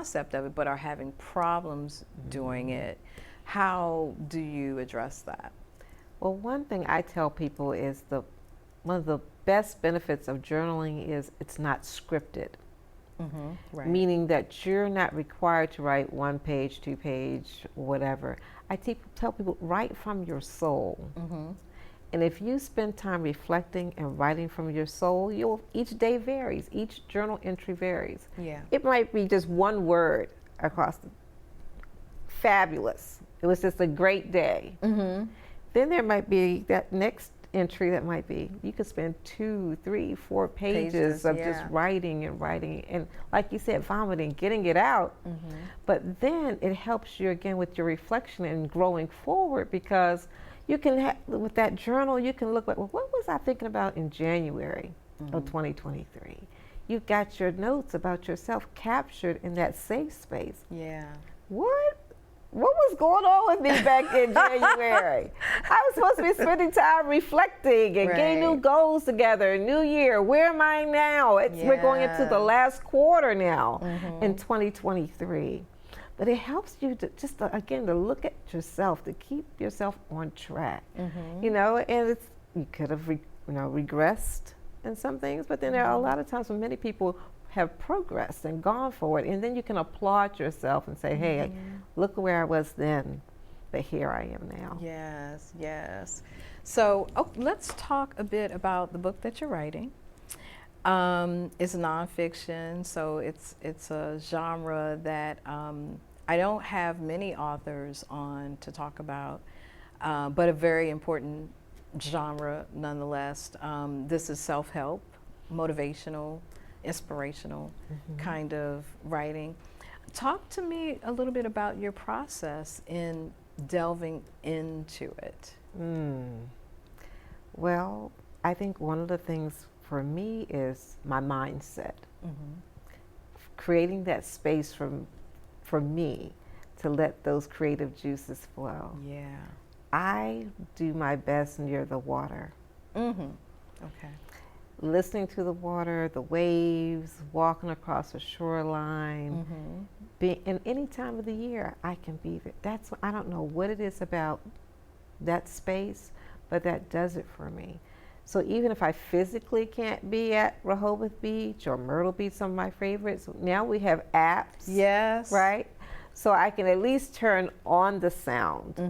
concept of it, but are having problems doing it. How do you address that? Well, one thing I tell people is one of the best benefits of journaling is it's not scripted. Right. Meaning that you're not required to write 1 page, 2 page, whatever. I tell people, write from your soul. And if you spend time reflecting and writing from your soul, each day varies, each journal entry varies. Yeah. It might be just one word across fabulous. It was just a great day. Then there might be that next entry that might be, you could spend 2, 3, 4 pages of just writing and writing, and like you said, vomiting, getting it out. But then it helps you again with your reflection and growing forward, because you can with that journal, you can look like, well, what was I thinking about in January of 2023? You've got your notes about yourself captured in that safe space. Yeah. What was going on with me back in January? I was supposed to be spending time reflecting and getting new goals together, new year. Where am I now? We're going into the last quarter now in 2023. But it helps you to again, to look at yourself, to keep yourself on track. You know, and you could have regressed in some things, but then there are a lot of times when many people have progressed and gone forward, and then you can applaud yourself and say, hey, look where I was then, but here I am now. Yes, yes. So let's talk a bit about the book that you're writing. It's nonfiction, so it's a genre that I don't have many authors on to talk about, but a very important genre nonetheless. This is self-help, motivational, inspirational kind of writing. Talk to me a little bit about your process in delving into it. Well, I think one of the things for me is my mindset. Creating that space for me to let those creative juices flow. Yeah. I do my best near the water. Okay. Listening to the water, the waves, walking across a shoreline, in any time of the year, I can be there. I don't know what it is about that space, but that does it for me. So even if I physically can't be at Rehoboth Beach or Myrtle Beach, some of my favorites, now we have apps. Yes. Right? So I can at least turn on the sound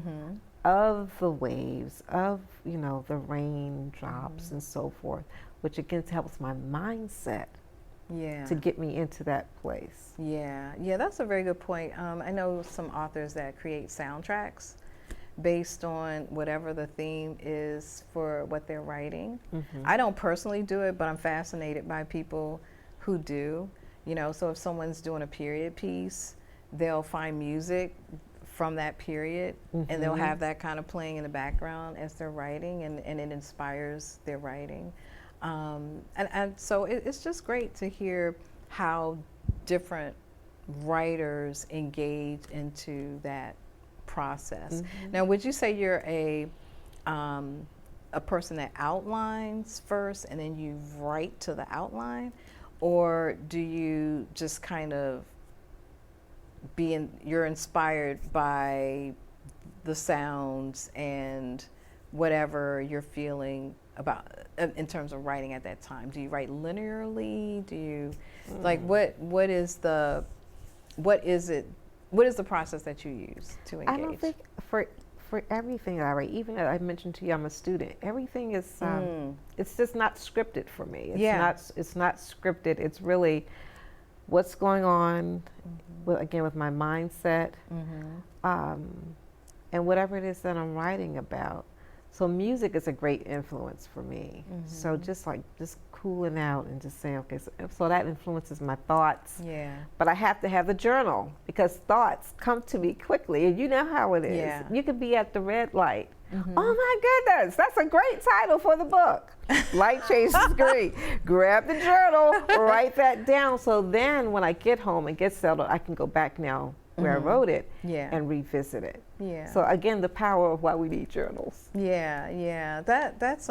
of the waves, of, the raindrops and so forth, which again helps my mindset to get me into that place. Yeah, that's a very good point. I know some authors that create soundtracks based on whatever the theme is for what they're writing. I don't personally do it, but I'm fascinated by people who do. So if someone's doing a period piece, they'll find music from that period and they'll have that kind of playing in the background as they're writing, and it inspires their writing. And so it's just great to hear how different writers engage into that process. Now, would you say you're a person that outlines first and then you write to the outline, or do you just kind of you're inspired by the sounds and whatever you're feeling about in terms of writing at that time? Do you write linearly? Do you like what is the process that you use to engage? I don't think for everything that I write, even I mentioned to you I'm a student, everything is it's just not scripted for me. It's not scripted. It's really what's going on with my mindset, and whatever it is that I'm writing about. So music is a great influence for me. So just cooling out and just saying, okay, so that influences my thoughts. Yeah. But I have to have the journal because thoughts come to me quickly, and you know how it is. Yeah. You could be at the red light. Oh my goodness, that's a great title for the book. Light changes green. Grab the journal, write that down. So then when I get home and get settled, I can go back now where I wrote it and revisit it. Yeah. So again, the power of why we need journals. Yeah. That's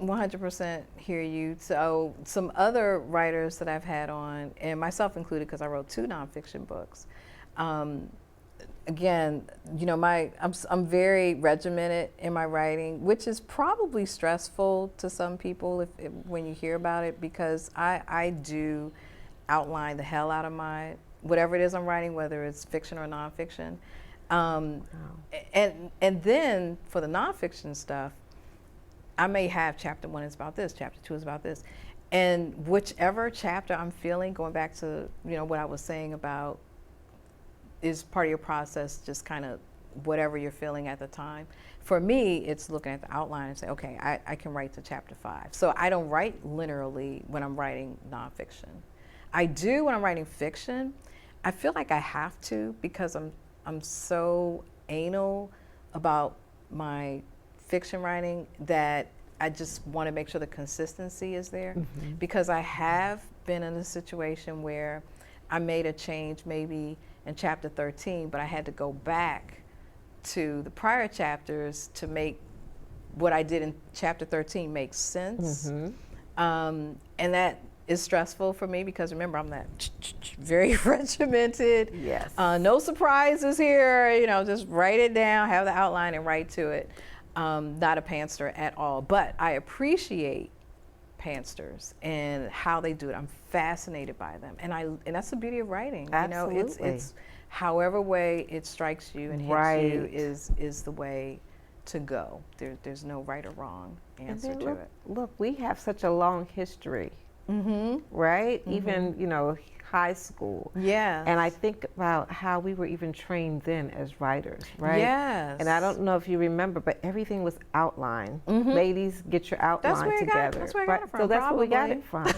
100% hear you. So some other writers that I've had on, and myself included, because I wrote 2 nonfiction books. Again, you know, I'm very regimented in my writing, which is probably stressful to some people when you hear about it, because I do outline the hell out of my whatever it is I'm writing, whether it's fiction or nonfiction. And then for the nonfiction stuff, I may have chapter 1 is about this, chapter 2 is about this, and whichever chapter I'm feeling, going back to, you know, what I was saying about is part of your process, just kind of whatever you're feeling at the time. For me, it's looking at the outline and say, okay, I can write to chapter 5. So I don't write linearly when I'm writing nonfiction. I do when I'm writing fiction. I feel like I have to, because I'm so anal about my fiction writing that I just want to make sure the consistency is there. Mm-hmm. Because I have been in a situation where I made a change maybe in chapter 13, but I had to go back to the prior chapters to make what I did in chapter 13 make sense. Mm-hmm. And that is stressful for me, because remember, I'm that very regimented. Yes. No surprises here, you know, just write it down, have the outline and write to it. Not a pantser at all, but I appreciate pantsers and how they do it. I'm fascinated by them, and that's the beauty of writing. Absolutely. You know, it's however way it strikes you and hits you is the way to go. There's no right or wrong answer to it. Look, we have such a long history, mm-hmm. right? Mm-hmm. Even, you know, high school. Yeah. And I think about how we were even trained then as writers, right? Yes. And I don't know if you remember, but everything was outlined. Mm-hmm. Ladies, get your outline together. That's where I got it from. So that's where we got it from.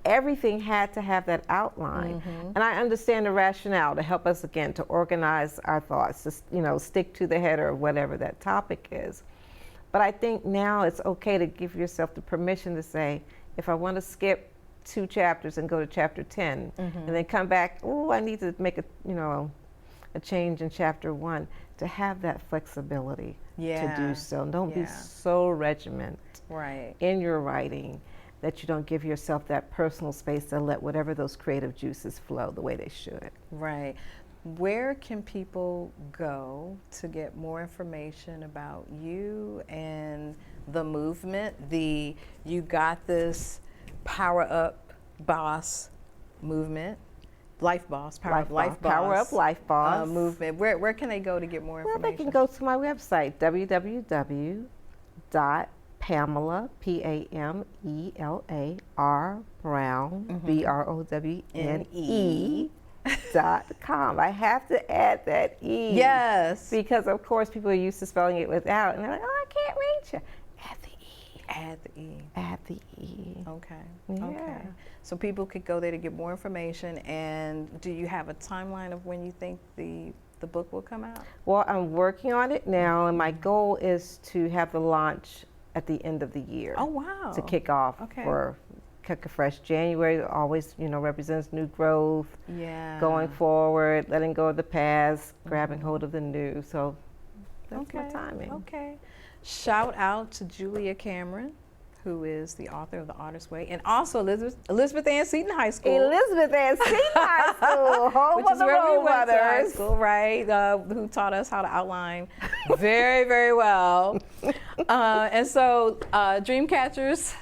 Everything had to have that outline. Mm-hmm. And I understand the rationale to help us, again, to organize our thoughts, to, you know, stick to the header or whatever that topic is. But I think now it's okay to give yourself the permission to say, if I want to skip 2 chapters and go to chapter 10, mm-hmm. and then come back, oh, I need to make a change in chapter 1, to have that flexibility to do so. Don't be so regimented in your writing that you don't give yourself that personal space to let whatever those creative juices flow the way they should. Right. Where can people go to get more information about you and the movement, the You Got This, Power Up Boss movement, Life Boss, Power Up Life Boss, Power Up Life Boss movement? Where can they go to get more information? Well, they can go to my website, www.Pamela, P-A-M-E-L-A-R, Browne, mm-hmm. B-R-O-W-N-E.com. I have to add that E. Yes. Because, of course, people are used to spelling it without, and they're like, oh, I can't reach you. Add the E. Add the E. Add the E. Okay. Yeah. Okay. So people could go there to get more information. And do you have a timeline of when you think the book will come out? Well, I'm working on it now, and my goal is to have the launch at the end of the year. Oh, wow. To kick off for Cook a Fresh. January always, you know, represents new growth. Yeah. Going forward, letting go of the past, mm-hmm. grabbing hold of the new. So that's my timing. Okay. Shout out to Julia Cameron, who is the author of The Artist's Way, and also Elizabeth Ann Seton High School. Elizabeth Ann Seton High School, home which of the role mothers. School, right? Who taught us how to outline very, very well. And so, Dreamcatchers,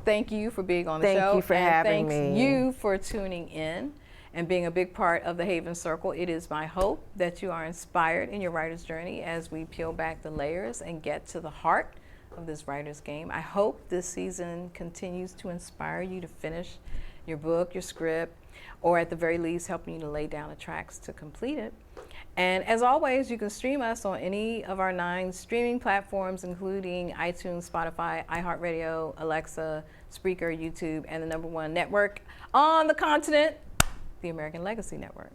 thank you for being on the show. Thank you for having me. Thank you for tuning in and being a big part of the Haven Circle. It is my hope that you are inspired in your writer's journey as we peel back the layers and get to the heart of this writer's game. I hope this season continues to inspire you to finish your book, your script, or at the very least helping you to lay down the tracks to complete it. And as always, you can stream us on any of our 9 streaming platforms, including iTunes, Spotify, iHeartRadio, Alexa, Spreaker, YouTube, and the #1 network on the continent, the American Legacy Network.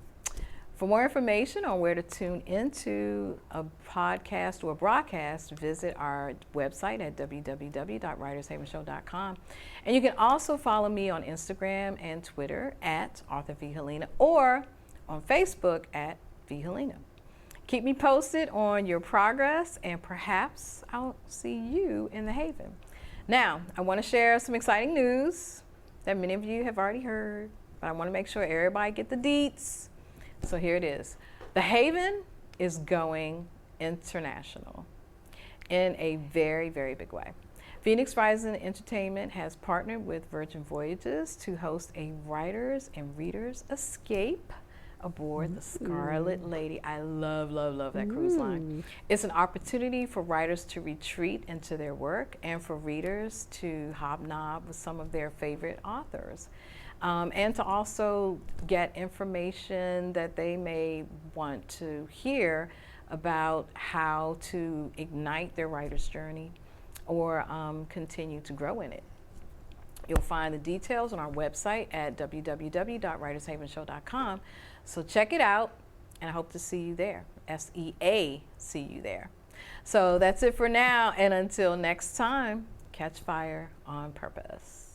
For more information on where to tune into a podcast or a broadcast, visit our website at www.writershavenshow.com. And you can also follow me on Instagram and Twitter at Author V. Helena, or on Facebook at V. Helena. Keep me posted on your progress, and perhaps I'll see you in the Haven. Now, I want to share some exciting news that many of you have already heard, but I want to make sure everybody get the deets. So here it is. The Haven is going international in a very, very big way. Phoenix Rising Entertainment has partnered with Virgin Voyages to host a writers and readers escape aboard the Scarlet Lady. I love, love, love that cruise line. It's an opportunity for writers to retreat into their work and for readers to hobnob with some of their favorite authors. And to also get information that they may want to hear about how to ignite their writer's journey or continue to grow in it. You'll find the details on our website at www.writershavenshow.com. So check it out, and I hope to see you there. SEA, see you there. So that's it for now, and until next time, catch fire on purpose.